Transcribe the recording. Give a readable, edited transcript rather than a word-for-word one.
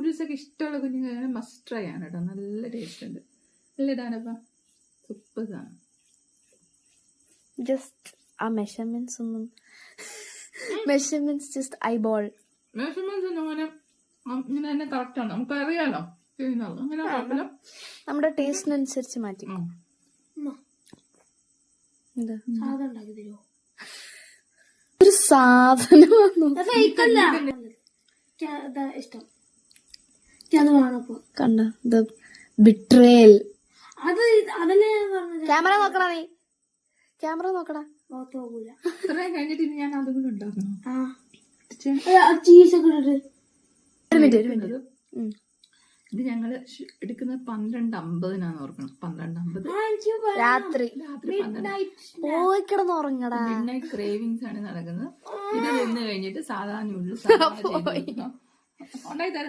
Noodles ഒക്കെ ഇഷ്ടമുള്ള കുഞ്ഞുങ്ങൾ മസ്റ്റ് ട്രൈ ആണ് കേട്ടോ. നല്ല ടേസ്റ്റ് ഉണ്ട്. അല്ലേ ഇടാനപ്പ സൂപ്പർ സാധനം. ജസ്റ്റ് ആ മെഷർമെന്റ്സ് ഒന്നും മെഷർമെന്റ്സ് ജസ്റ്റ് ഐബോൾ മെഷർമെന്റ്സ് ഒന്നും അങ്ങനെ ഇങ്ങനെ തന്നെ കറക്റ്റ് ആണ്. നമുക്ക് അറിയാലോ ചെയ്യുന്നത്. അങ്ങനെ കുഴപ്പമില്ല. നമ്മുടെ ടേസ്റ്റിനനുസരിച്ച് മാറ്റി. എന്താ സാധനം ഉണ്ടാക്കി തരുമോ? ഒരു സാധനം ഇഷ്ടം അത് വേണപ്പോ കണ്ട ബിട്രേൽ. അത് അതല്ലേ ഞാൻ പറഞ്ഞത്. ക്യാമറ നോക്കടാ, നീ ക്യാമറ നോക്കടാ. മുഖത്ത് പോകൂല. ഇത്രയും കഴിഞ്ഞിട്ട് ഞാൻ അതും കൂടെ ഉണ്ടാക്കണം. ചീസ് ഒക്കെ ഇട്ടിട്ട്. ഒരു മിനിറ്റ്. ഇത് ഞങ്ങള് എടുക്കുന്നത് 12:50 ഓർക്കണം. 12:50 രാത്രി പോയി കിടന്ന് ഉറങ്ങടാ. മിഡ്നൈറ്റ് ക്രേവിങ്സ് ആണ് നടക്കുന്നത്. ഇത് നിന്ന് കഴിഞ്ഞിട്ട് സാധാരണ ഉള്ളു ഉണ്ടായി തരാം.